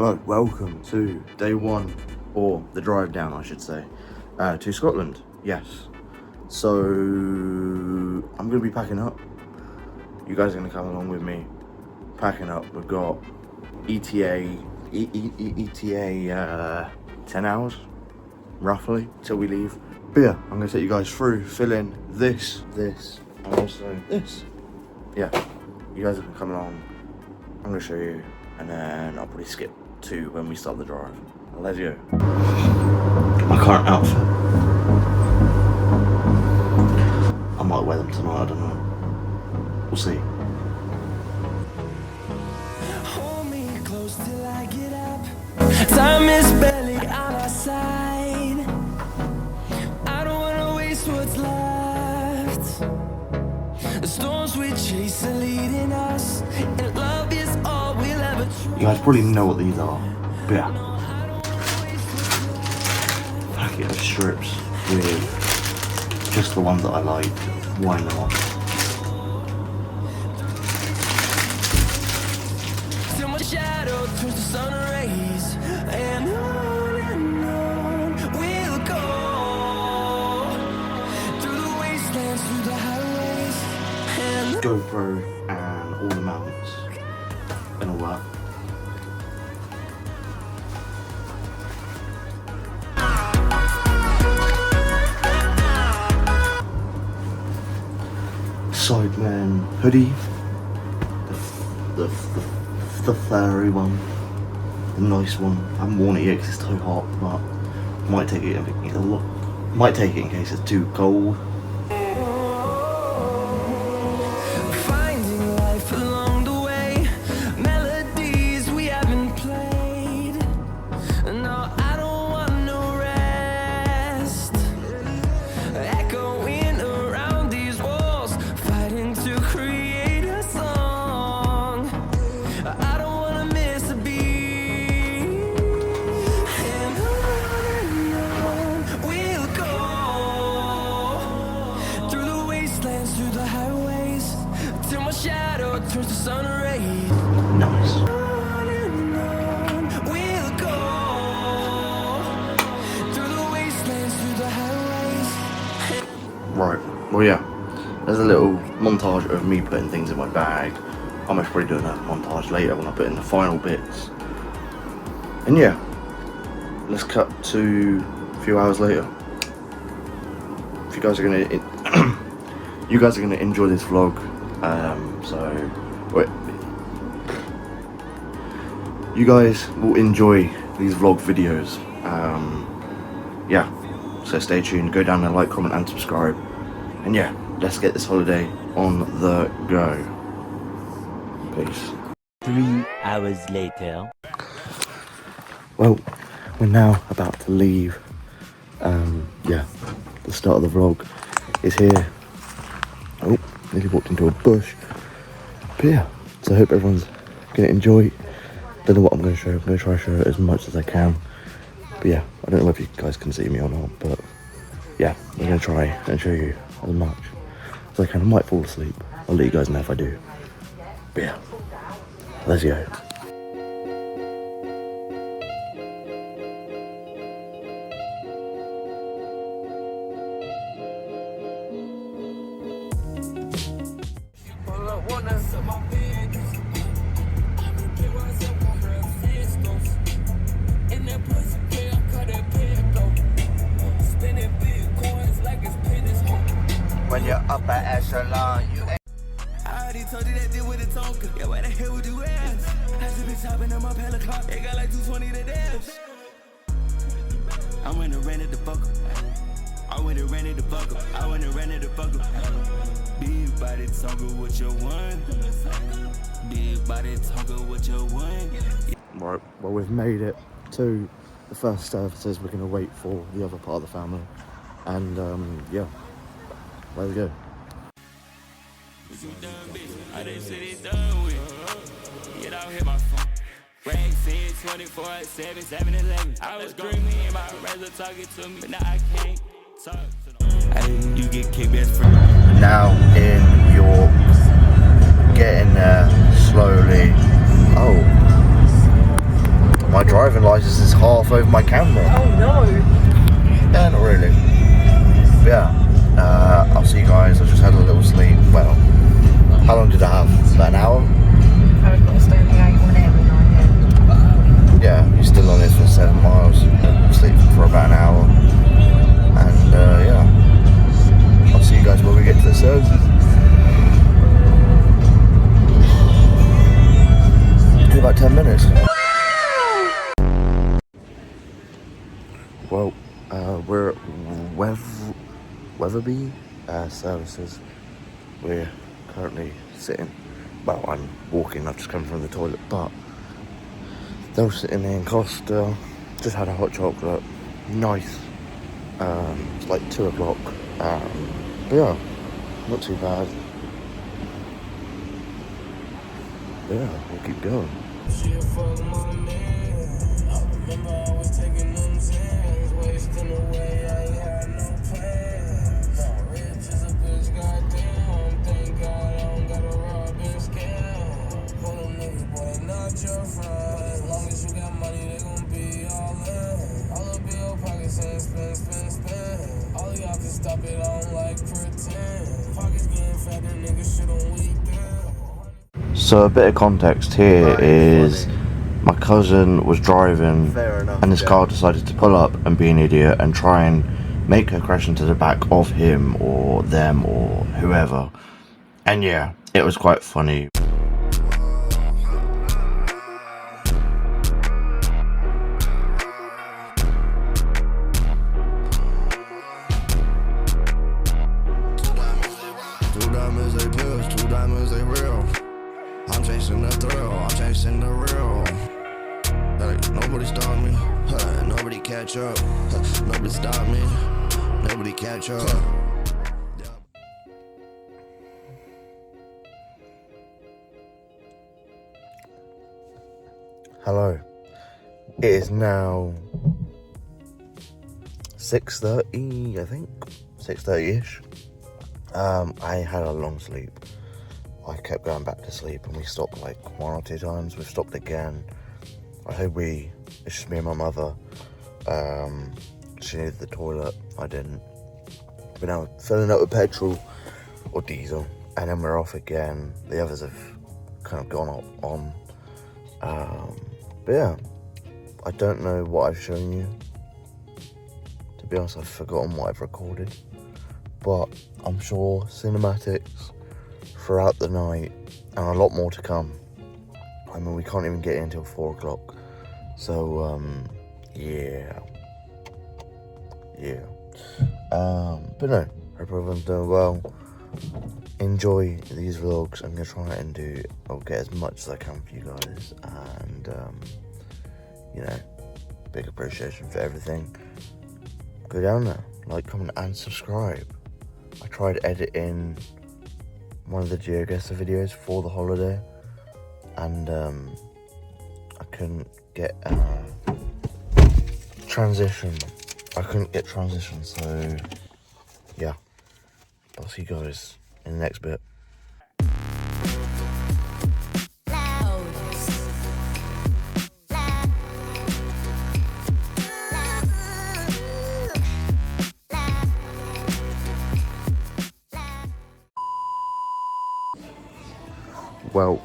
Hello, welcome to day one, or the drive down I should say, to Scotland, yes. So, I'm going to be packing up. You guys are going to come along with me, packing up. We've got ETA 10 hours, roughly, till we leave. But yeah, I'm going to take you guys through, fill in this, and also this. Yeah, you guys are going to come along, I'm going to show you, and then I'll probably skip to when we start the drive. Let's go. My current outfit. I might wear them tonight, I don't know. We'll see. Hold me close till I get up. Time is barely on our side. I don't wanna waste what's left. The storms we chase are leading us, and love is all we'll ever try. You guys probably know what these are, but yeah. Packet of strips with just the ones that I like. Why not? Till my shadow turns to sun rays, and on we'll go. Through the wastelands, through the highways, and GoPro and all the mounts and all that. Sideman hoodie, the furry one, the nice one. I haven't worn it yet because it's too hot, but might take it in case it's too cold. finding life along the way, melodies we haven't played. No, I don't want no rest. Echoing around these walls, fighting to create a song. I don't wanna miss a beat. And on we'll go. Through the wastelands, through the highways, till my shadow turns to sun rays. Nice. On we'll go. Through the wastelands, through the highways. Right. Well, yeah. There's a little montage of me putting things in my bag. I'm most probably doing that montage later when I put in the final bits. And yeah, let's cut to a few hours later. If you guys are gonna, you guys are gonna enjoy this vlog. You guys will enjoy these vlog videos. Yeah. So stay tuned. Go down there, like, comment, and subscribe. And yeah, let's get this holiday on the go. Peace. 3 hours later. Well, we're now about to leave. Yeah, the start of the vlog is here. Oh, nearly walked into a bush. But yeah, so I hope everyone's gonna enjoy it. Don't know what I'm gonna show. I'm gonna try to show it as much as I can. But yeah, I don't know if you guys can see me or not, but yeah, I'm gonna try and show you as much as I can. I might fall asleep. I'll let you guys know if I do. But yeah, let's go. When you're up at echelon, you I already told you that deal with the Tonka. Yeah, why the hell would you ask? Has a bitch hopping on my pallet clock. They got like 220 to dash. I went and rented the buckle. I went and rented the buckle. I went and rented the buckle. Big body Tonka with your one. Big body Tonka with your one. Right, well, we've made it to the first services. We're going to wait for the other part of the family. And yeah, let's go. I didn't say they done with. Get out here, my phone. Racks in 24/7, 7-Eleven. I was dreaming about rather talking to me, but now I can't talk to them. You get kicked best friend. Now in York, getting there slowly. Oh, my driving license is half over my camera. Oh no. Yeah, not really. But yeah, I'll see you guys. I just had a little sleep. Well, how long did I have? About an hour? I've got to stay in the A1 every night. Yeah, he's still on this for 7 miles. Sleep for about an hour. And yeah, I'll see you guys when we get to the services. Do about 10 minutes. Well, we're at Weatherby services. We're currently sitting. Well, I'm walking. I've just come from the toilet, but they're sitting in Costa. Just had a hot chocolate. Nice. It's like 2 o'clock. But yeah, not too bad. Yeah, we'll keep going. Shit, fuck my man. I remember I was taking them Zans, wasting away, I ain't had no plan. Now rich as a bitch, goddamn. Thank God I don't gotta rob and scam. Hold on, nigga, boy, they not your friend. As long as you got money, they gon' be all in. All up in your pockets saying spin, spin, spin. All of y'all can stop it, I don't like pretend. Pockets getting fat, the niggas shit on weekend. So a bit of context here is my cousin was driving and this car decided to pull up and be an idiot and try and make her crash into the back of him or them or whoever. And yeah, it was quite funny. Two diamonds, they pills, 2 diamonds, they real. I'm chasing the thrill, I'm chasing the real. Like, nobody stop me, nobody catch up. Nobody stop me, nobody catch up. Hello. It is now 6:30, I think. 6:30-ish. I had a long sleep. I kept going back to sleep and we stopped like 1 or 2 times. We've stopped again. I say we, it's just me and my mother. She needed the toilet, I didn't. But now we're filling up with petrol or diesel and then we're off again. The others have kind of gone up on. But yeah, I don't know what I've shown you. To be honest, I've forgotten what I've recorded. But I'm sure cinematics throughout the night and a lot more to come. I mean, we can't even get in until 4 o'clock. So, yeah. But no, hope everyone's doing well. Enjoy these vlogs. I'm gonna try and get as much as I can for you guys. And, you know, big appreciation for everything. Go down there, like, comment and subscribe. I tried editing one of the GeoGuessr videos for the holiday and I couldn't get transition. So yeah, I'll see you guys in the next bit. Well,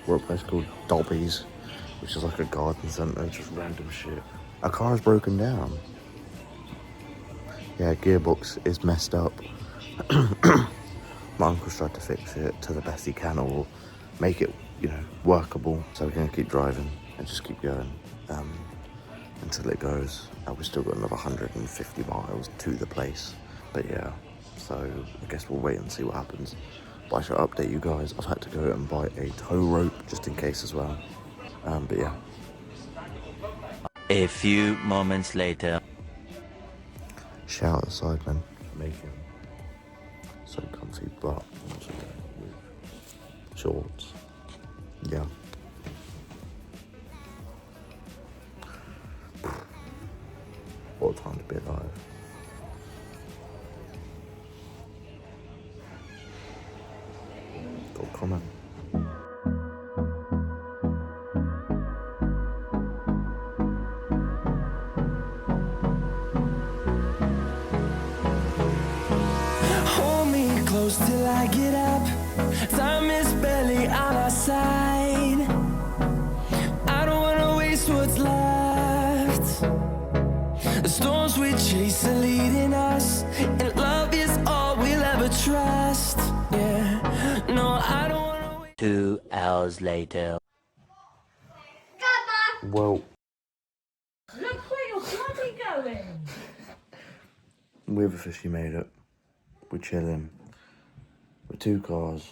we're at a place called Dobby's, which is like a garden centre, just random shit. Our car is broken down. Yeah, gearbox is messed up. My uncle's tried to fix it to the best he can, or make it, you know, workable. So we're gonna keep driving and just keep going until it goes. We've still got another 150 miles to the place. But yeah, so I guess we'll wait and see what happens. But I shall update you guys. I've had to go and buy a tow rope just in case as well. But yeah. A few moments later. Shout out the side, man. Making so comfy, but shorts. Yeah. What a time to be alive. Got a comment. gotta get up. Time is barely on our side. I don't wanna waste what's left. The storms we chase are leading us, and love is all we'll ever trust. Yeah, no, I don't wanna wait. 2 hours later. Well, Look where you're bloody going. we've officially made it. We're chilling. We're 2 cars.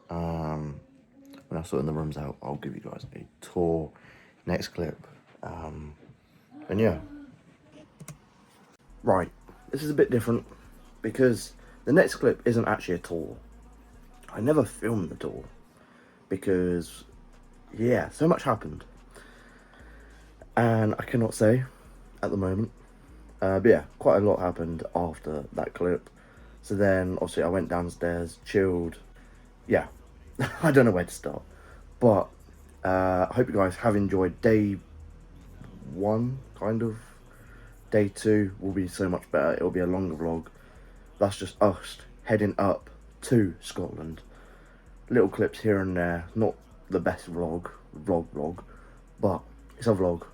When I sort the rooms out, I'll give you guys a tour. Next clip. And yeah. Right. This is a bit different because the next clip isn't actually a tour. I never filmed the tour because, yeah, so much happened. And I cannot say at the moment. But yeah, quite a lot happened after that clip. So then, obviously, I went downstairs, chilled. Yeah, I don't know where to start. But I hope you guys have enjoyed day 1, kind of. Day 2 will be so much better. It'll be a longer vlog. That's just us heading up to Scotland. Little clips here and there. Not the best vlog, but it's a vlog.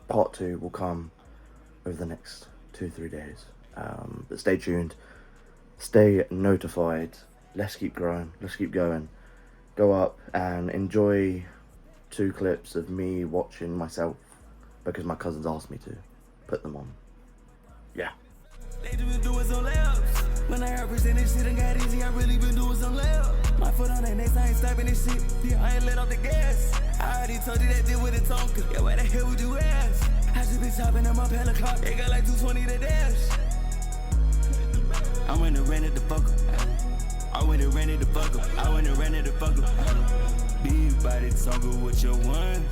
Part 2 will come over the next 2-3 days. But stay tuned. Stay notified. Let's keep growing. Let's keep going. Go up and enjoy 2 clips of me watching myself because my cousins asked me to put them on. Yeah. They been doing some layups. When I represent this shit and got easy, I really been doing some layups. My foot on that next, I ain't stopping this shit. Yeah, I ain't let off the gas. I already told you that deal with a Tonka. Yeah, where the hell would you ask? I just been chopping in my pedal clock. They got like 220 to dash. I went and rented the fuck up. I went and rented the fuck up. I went and rented the fuck up. Big body Tonka with your one.